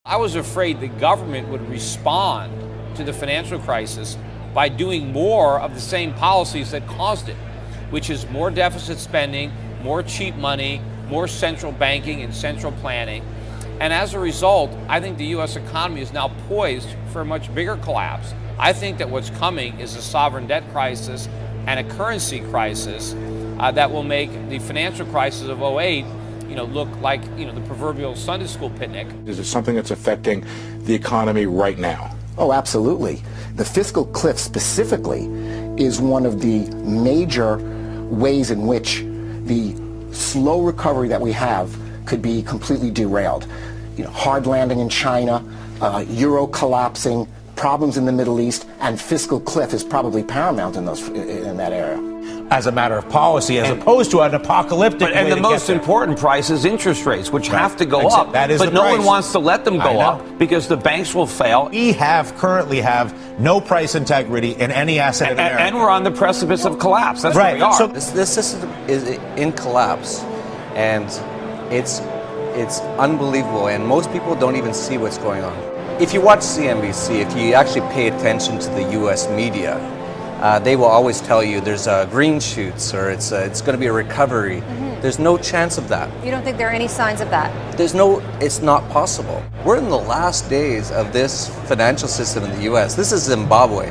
I was afraid the government would respond to the financial crisis by doing more of the same policies that caused it, which is more deficit spending, more cheap money, more central banking and central planning. And as a result, I think the U.S. economy is now poised for a much bigger collapse. I think that what's coming is a sovereign debt crisis and a currency crisis that will make the financial crisis of '08 look like, the proverbial Sunday school picnic. Is it something that's affecting the economy right now? Oh, absolutely. The fiscal cliff specifically is one of the major ways in which the slow recovery that we have could be completely derailed. Hard landing in China, euro collapsing, problems in the Middle East, and fiscal cliff is probably paramount in that area. As a matter of policy, as opposed to an apocalyptic and the most important price is interest rates, which have to go up. That is but the no price. one wants to let them go up because the banks will fail. We currently have no price integrity in any asset in America. And we're on the precipice of collapse. That's right. where we are. So this system is in collapse, and it's unbelievable, and most people don't even see what's going on. If you watch CNBC, if you actually pay attention to the U.S. media, they will always tell you there's green shoots or it's going to be a recovery. Mm-hmm. There's no chance of that. You don't think there are any signs of that? It's not possible. We're in the last days of this financial system in the U.S. This is Zimbabwe.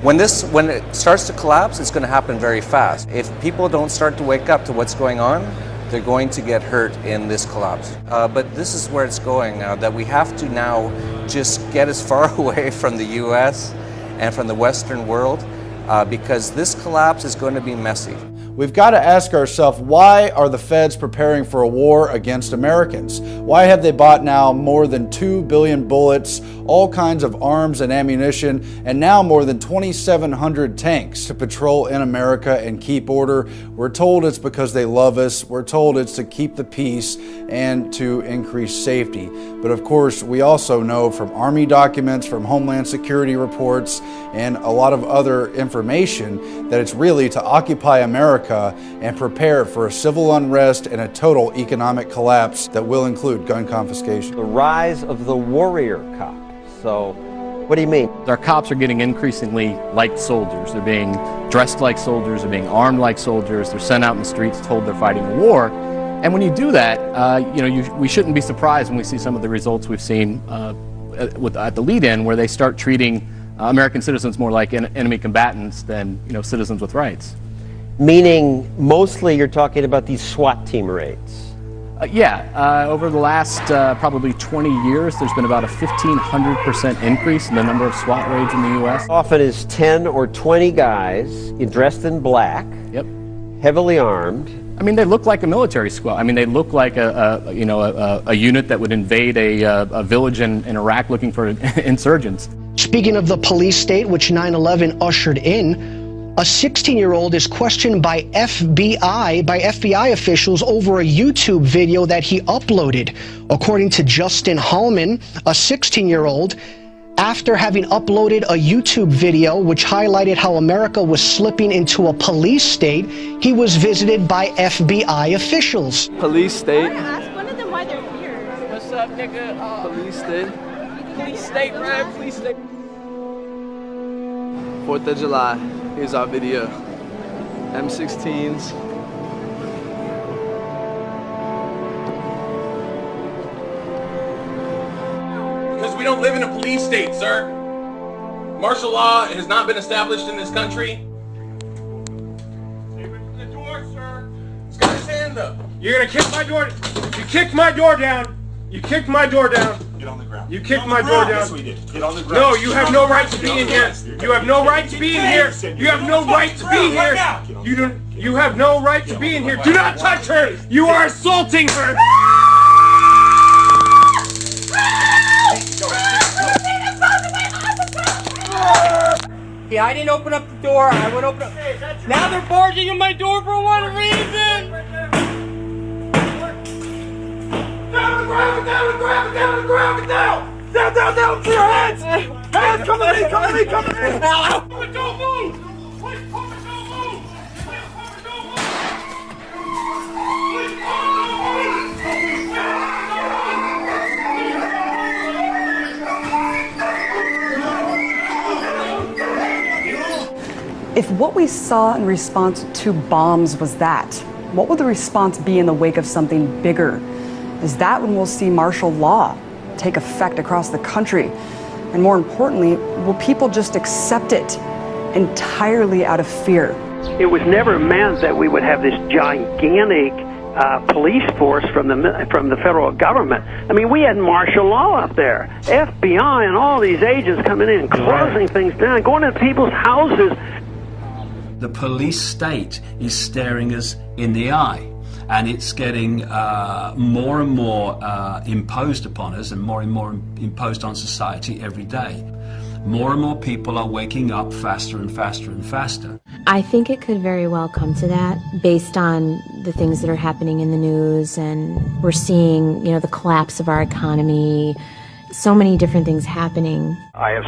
When it starts to collapse, it's going to happen very fast. If people don't start to wake up to what's going on, they're going to get hurt in this collapse. But this is where it's going now, that we have to now just get as far away from the U.S. and from the Western world because this collapse is going to be messy. We've got to ask ourselves, why are the feds preparing for a war against Americans? Why have they bought now more than 2 billion bullets, all kinds of arms and ammunition, and now more than 2,700 tanks to patrol in America and keep order? We're told it's because they love us. We're told it's to keep the peace and to increase safety. But of course, we also know from Army documents, from Homeland Security reports, and a lot of other information that it's really to occupy America and prepare for a civil unrest and a total economic collapse that will include gun confiscation. The rise of the warrior cop. So, what do you mean? Our cops are getting increasingly like soldiers. They're being dressed like soldiers, they're being armed like soldiers, they're sent out in the streets told they're fighting a war. And when you do that, we shouldn't be surprised when we see some of the results we've seen at the lead-in, where they start treating American citizens more like enemy combatants than citizens with rights. Meaning, mostly you're talking about these SWAT team raids? Over the last probably 20 years, there's been about a 1,500% increase in the number of SWAT raids in the U.S. Often is 10 or 20 guys dressed in black, yep, heavily armed. I mean, they look like a military squad. I mean, they look like a unit that would invade a village in Iraq looking for insurgents. Speaking of the police state, which 9/11 ushered in, a 16-year-old is questioned by FBI officials over a YouTube video that he uploaded. According to Justin Hallman, a 16-year-old, after having uploaded a YouTube video which highlighted how America was slipping into a police state, he was visited by FBI officials. Police state. Ask one of them why they're here. What's up, nigga? Police state. Police state, man. Police state. 4th of July. Here's our video. M16s. Because we don't live in a police state, sir. Martial law has not been established in this country. The door, sir. He's got his hand up. You're gonna kick my door. You kicked my door down. You kicked my door down. Get on the ground. You kicked my door down. Yes, we did. Get on the ground. No, you have no right to be in here. You have no right to be in here. You have no right to be here. You have no right to be in here. Do not touch her. You are assaulting her. Yeah, I didn't open up the door. I went open up. Now they're barging in my door for one reason. Down on the ground, down on the ground, down on the ground, down! Down, down, down to your hands! Hands, come to me, come to me, come to me! Ow! Don't move! Please, don't move! Please, don't move! Please, don't move! If what we saw in response to bombs was that, what will the response be in the wake of something bigger? Is that when we'll see martial law take effect across the country? And more importantly, will people just accept it entirely out of fear? It was never meant that we would have this gigantic police force from the federal government. I mean, we had martial law up there, FBI and all these agents coming in, closing things down, going into people's houses. The police state is staring us in the eye, and it's getting more and more imposed upon us and more imposed on society every day. More and more people are waking up faster and faster and faster. I think it could very well come to that based on the things that are happening in the news, and we're seeing, the collapse of our economy, so many different things happening. I have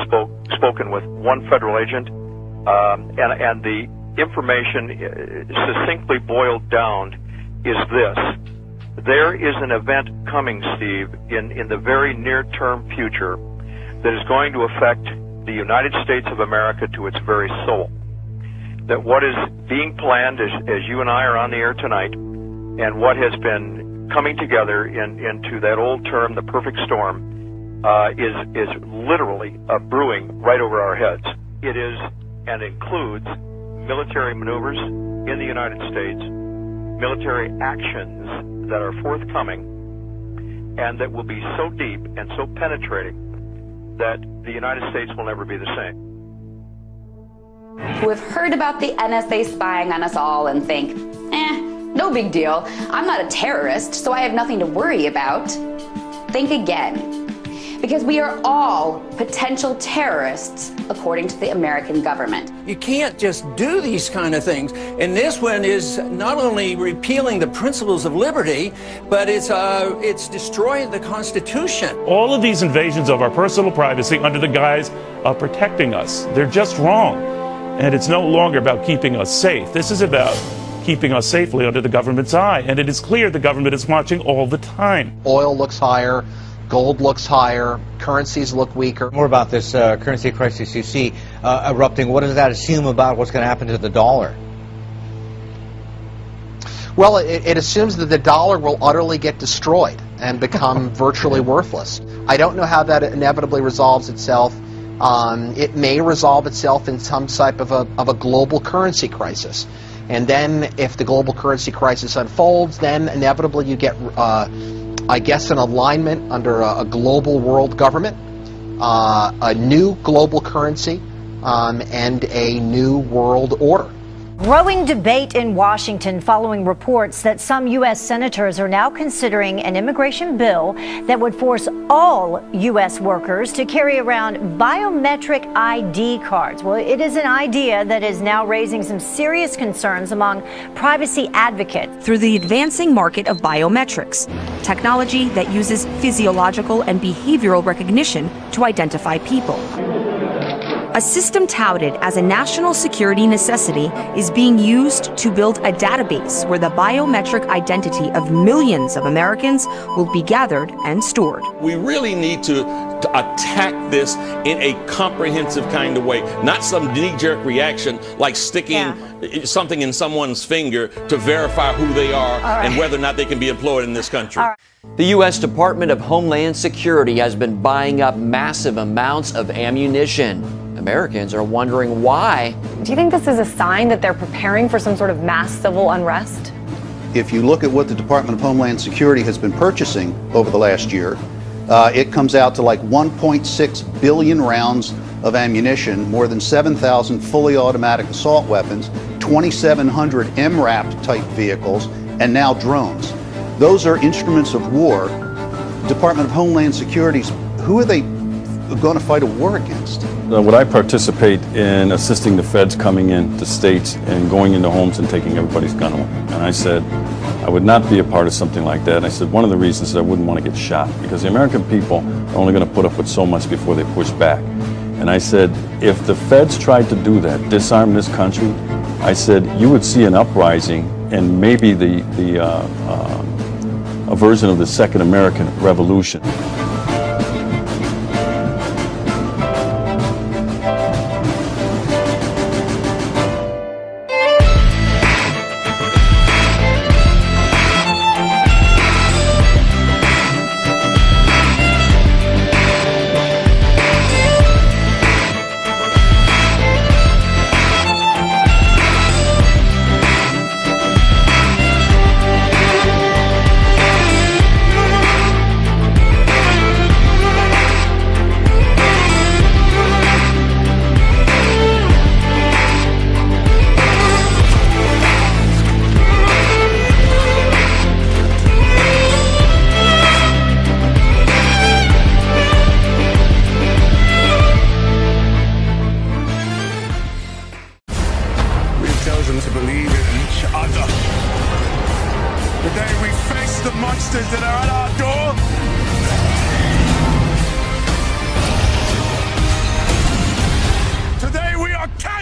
spoken with one federal agent, and the information succinctly boiled down is this. There is an event coming, Steve, in the very near-term future that is going to affect the United States of America to its very soul. That what is being planned, as you and I are on the air tonight, and what has been coming together into that old term, the perfect storm, is literally brewing right over our heads. It is and includes military maneuvers in the United States, military actions that are forthcoming, and that will be so deep and so penetrating that the United States will never be the same. We've heard about the NSA spying on us all and think, no big deal. I'm not a terrorist, so I have nothing to worry about. Think again. Because we are all potential terrorists, according to the American government. You can't just do these kind of things. And this one is not only repealing the principles of liberty, but it's destroying the Constitution. All of these invasions of our personal privacy under the guise of protecting us, they're just wrong. And it's no longer about keeping us safe. This is about keeping us safely under the government's eye. And it is clear the government is watching all the time. Oil looks higher. Gold looks higher, currencies look weaker. More about this currency crisis you see erupting. What does that assume about what's going to happen to the dollar? Well, it assumes that the dollar will utterly get destroyed and become virtually worthless. I don't know how that inevitably resolves itself. It may resolve itself in some type of a global currency crisis. And then if the global currency crisis unfolds, then inevitably you get I guess an alignment under a global world government, a new global currency, and a new world order. Growing debate in Washington following reports that some U.S. senators are now considering an immigration bill that would force all U.S. workers to carry around biometric ID cards. Well, it is an idea that is now raising some serious concerns among privacy advocates. Through the advancing market of biometrics, technology that uses physiological and behavioral recognition to identify people. A system touted as a national security necessity is being used to build a database where the biometric identity of millions of Americans will be gathered and stored. We really need to attack this in a comprehensive kind of way, not some knee-jerk reaction like sticking something in someone's finger to verify who they are and whether or not they can be employed in this country. The U.S. Department of Homeland Security has been buying up massive amounts of ammunition. Americans are wondering why. Do you think this is a sign that they're preparing for some sort of mass civil unrest? If you look at what the Department of Homeland Security has been purchasing over the last year, it comes out to like 1.6 billion rounds of ammunition, more than 7,000 fully automatic assault weapons, 2,700 MRAP type vehicles, and now drones. Those are instruments of war. Department of Homeland Security's, who are they going to fight a war against? Would I participate in assisting the feds coming into states and going into homes and taking everybody's gun away? And I said, I would not be a part of something like that. And I said, one of the reasons is I wouldn't want to get shot, because the American people are only going to put up with so much before they push back. And I said, if the feds tried to do that, disarm this country, I said, you would see an uprising and maybe a version of the Second American Revolution.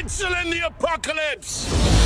canceling the apocalypse.